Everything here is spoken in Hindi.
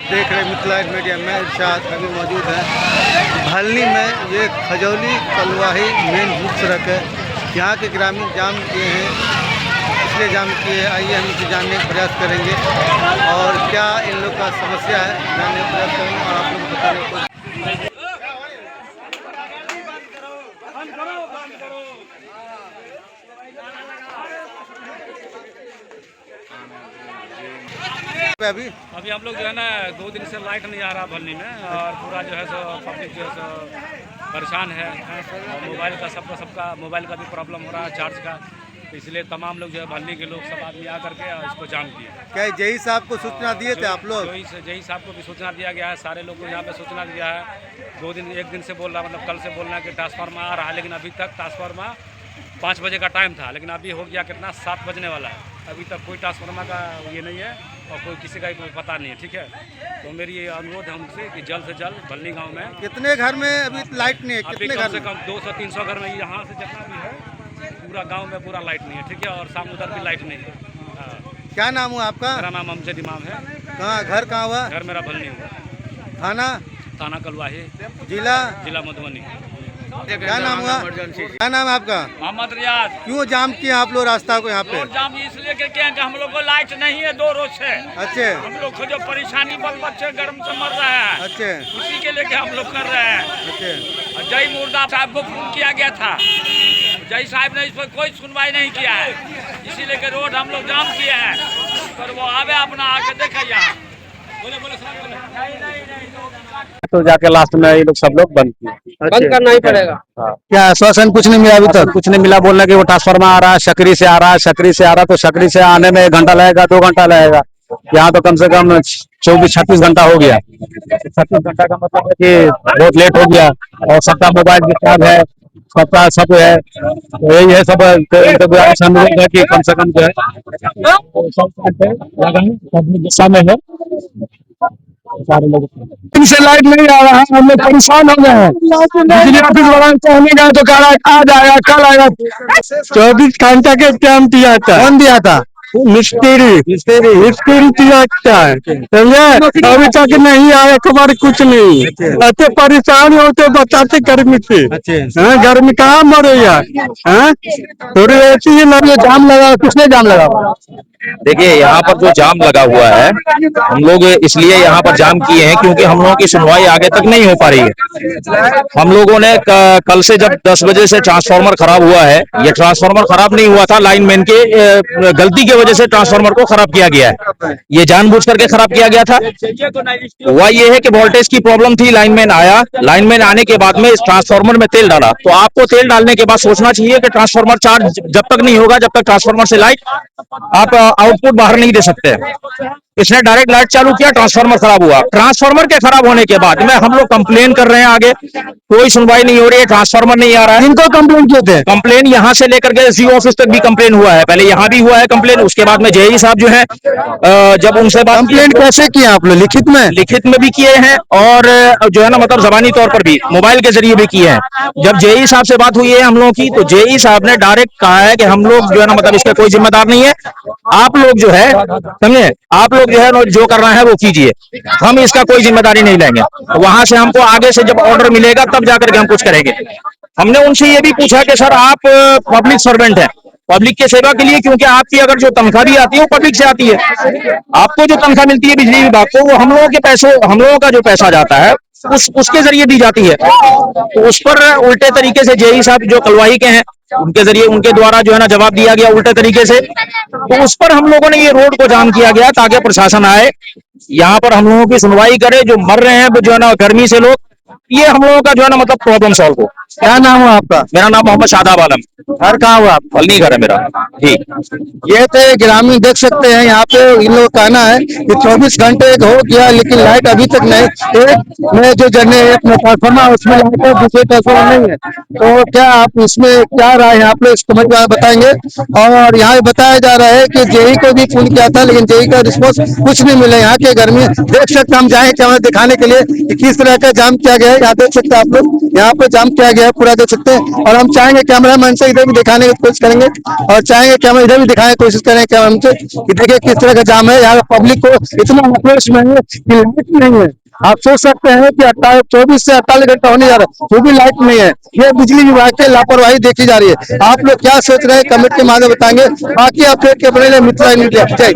देख रहे मिथिला मीडिया में इरशाद अभी मौजूद है भलनी में। ये खजौली कलवाही मेन मुख्य सड़क है। यहाँ के ग्रामीण जाम किए हैं, इसलिए जाम किए। आइए हम इसे जानने का प्रयास करेंगे और क्या इन लोग का समस्या है जानने का प्रयास करेंगे और आप लोग को बताने की कोशिश। अभी हम लोग जो है ना 2 दिन से लाइट नहीं आ रहा भलनी में और पूरा जो है सो पब्लिक जो है सो परेशान है। और मोबाइल का सबका मोबाइल का भी प्रॉब्लम हो रहा है चार्ज का, इसलिए तमाम लोग जो है भलनी के लोग सब आदमी आकर के इसको जाम किए। क्या जेई साहब को सूचना दिए थे आप लोग? जेई साहब को भी सूचना दिया गया है, सारे लोग को यहाँ पे सूचना दिया है। 2 दिन 1 दिन से बोल रहा, मतलब कल से बोलना है कि ट्रांसफार्मर आ रहा है, लेकिन अभी तक ट्रांसफार्मर 5 बजे का टाइम था, लेकिन अभी हो गया कितना 7 बजने वाला है। अभी तक कोई ट्रांसफार्मर का ये नहीं है और कोई किसी का कोई पता नहीं है। ठीक है, तो मेरी ये अनुरोध है उनसे कि जल्द से जल्द भलनी गांव में। कितने घर में अभी लाइट नहीं है? कितने कम से कम 200-300 घर में, यहाँ से जितना भी है पूरा गांव में पूरा लाइट नहीं है। ठीक है, और शाम उधर भी लाइट नहीं है। हाँ। क्या नाम हुआ आपका? मेरा नाम अमजद इमाम है। कहाँ घर कहाँ हुआ? घर मेरा भलनी हुआ। थाना कलवाही, जिला मधुबनी। क्या नाम हुआ? क्या नाम है आपका? मोहम्मद रियाज। क्यों जाम किए आप लोग रास्ता को यहाँ पे? जाम इसलिए कि हम लोग को लाइट नहीं है 2 रोज से। अच्छे, हम लोग को जो परेशानी बच्चे गर्म से मर रहे हैं, अच्छे, उसी के लेके हम लोग कर रहे हैं। अच्छे। जय मुर्दा साहब को फोन किया गया था, जय साहब ने इस पर कोई सुनवाई नहीं किया है, इसीलिए के रोड हम लोग जाम किए हैं। पर वो आवे अपना आके देखे यहाँ। तो जाके लास्ट में ये लोग सब लोग बंद किए। बंद करना ही पड़ेगा। हाँ। क्या आश्वासन कुछ नहीं मिला अभी तक? कुछ नहीं मिला, बोलना कि वो ट्रांसफार्मर आ रहा है, सकरी से आ रहा है, सकरी से आ रहा है, तो सकरी से आने में 1 घंटा लगेगा, 2 घंटा लगेगा। यहाँ तो कम से कम 24-36 घंटा हो गया। 36 घंटा का मतलब है कि बहुत लेट हो गया और सबका मोबाइल भी खराब है, सबका सब है। यही है सब है कि कम से कम जो है गुस्सा में है सारे लोग। इनसे लाइट नहीं आ रहा है, हम लोग परेशान हो गए हैं। बिजली ऑफिस वाला कहने गए तो कह रहा है आ जाएगा, कल आएगा। 24 घंटा के टाइम दिया था। कौन दिया था? मिस्त्री दिया है, समझे? अभी तक नहीं आया, खबर कुछ नहीं। अच्छे परेशान होते बताते गर्मी से। गर्मी कहाँ मरे यार? थोड़ी ऐसी ही लगे। जाम लगा, किसने जाम लगा? देखिए, यहाँ पर जो जाम लगा हुआ है, हम लोग इसलिए यहाँ पर जाम किए हैं क्योंकि हम लोगों की सुनवाई आगे तक नहीं हो पा रही है। हम लोगों ने कल से जब 10 बजे से ट्रांसफार्मर खराब हुआ है, ये ट्रांसफार्मर खराब नहीं हुआ था, लाइनमैन के गलती की वजह से ट्रांसफार्मर को खराब किया गया है। ये जानबूझ करके खराब किया गया था। हुआ ये है कि वोल्टेज की प्रॉब्लम थी, लाइनमैन आया, लाइनमैन आने के बाद में इस ट्रांसफार्मर में तेल डाला। तो आपको तेल डालने के बाद सोचना चाहिए कि ट्रांसफार्मर चार्ज जब तक नहीं होगा, जब तक ट्रांसफार्मर से लाइट आप आउटपुट बाहर नहीं दे सकते। इसने डायरेक्ट लाइट चालू किया, ट्रांसफार्मर खराब हुआ। ट्रांसफार्मर के खराब होने के बाद में हम लोग कंप्लेन कर रहे हैं, आगे कोई सुनवाई नहीं हो रही है, ट्रांसफार्मर नहीं आ रहा है। इनको कंप्लेन किए थे? कंप्लेन यहाँ से लेकर के एसडीओ ऑफिस तक भी कंप्लेन हुआ है। पहले यहाँ भी हुआ है कंप्लेन, उसके बाद में जेई साहब जो है जब उनसे बात। कंप्लेन कैसे किया आप लोग? लिखित में भी किए हैं और जो है ना मतलब जबानी तौर पर भी मोबाइल के जरिए भी किए हैं। जब जेई साहब से बात हुई है हम लोगों की, तो जेई साहब ने डायरेक्ट कहा है कि हम लोग जो है ना मतलब इसका कोई जिम्मेदार नहीं है, आप लोग जो है समझे, आप लोग जो है जो करना है वो कीजिए, हम इसका कोई जिम्मेदारी नहीं लेंगे। वहां से हमको आगे से जब ऑर्डर मिलेगा तब जाकर के हम कुछ करेंगे। हमने उनसे ये भी पूछा कि सर आप पब्लिक सर्वेंट हैं, पब्लिक के सेवा के लिए, क्योंकि आपकी अगर जो तनख्वाह भी आती है वो पब्लिक से आती है, आपको जो तनख्वाह मिलती है बिजली विभाग को, वो हम लोगों के पैसे, हम लोगों का जो पैसा जाता है उसके जरिए दी जाती है। तो उस पर उल्टे तरीके से जेई साहब जो कलवाही के हैं उनके जरिए, उनके द्वारा जो है ना जवाब दिया गया उल्टे तरीके से। तो उस पर हम लोगों ने ये रोड को जाम किया गया ताकि प्रशासन आए, यहाँ पर हम लोगों की सुनवाई करे। जो मर रहे हैं जो है ना गर्मी से लोग, ये हम लोगों का जो है ना मतलब प्रॉब्लम सॉल्व हो। क्या नाम हुआ आपका? मेरा नाम मोहम्मद शादाब आलम। घर कहाँ हुआ? भलनी घर है मेरा जी। ये थे ग्रामीण, देख सकते हैं यहाँ पे इन लोग कहना है कि 24 घंटे हो गया लेकिन लाइट अभी तक नहीं। एक में जो ट्रांसफार्मर उसमें लाइट है, दूसरे ट्रांसफार्मर नहीं है। तो क्या आप इसमें क्या राय है आप लोग इसको बताएंगे? और यहाँ बताया जा रहा है कि जेई को भी फोन किया था लेकिन जेई का रिस्पॉन्स कुछ नहीं मिला। यहाँ के गर्मी देख सकते, हम जाए कैमरा दिखाने के लिए कि किस तरह का जाम किया गया है। यहाँ देख सकते हैं आप लोग यहाँ पे जाम किया गया है पूरा, देख सकते हैं। और हम चाहेंगे कैमरामैन से इधर भी दिखाने की कोशिश करेंगे, और चाहेंगे कैमरा इधर भी दिखाने की कोशिश करें कैमरा से कि देखिए किस तरह का जाम है। यहाँ पब्लिक को इतना आक्रोश में है कि लाइट नहीं है। आप सोच सकते हैं कि 24 से 48 घंटा होने जा रहा है, वो भी लाइट नहीं है। ये बिजली विभाग की लापरवाही देखी जा रही है। आप लोग क्या सोच रहे हैं कमेंट के माध्यम बताएंगे। बाकी आप अपने लिए मिथिला मीडिया जय।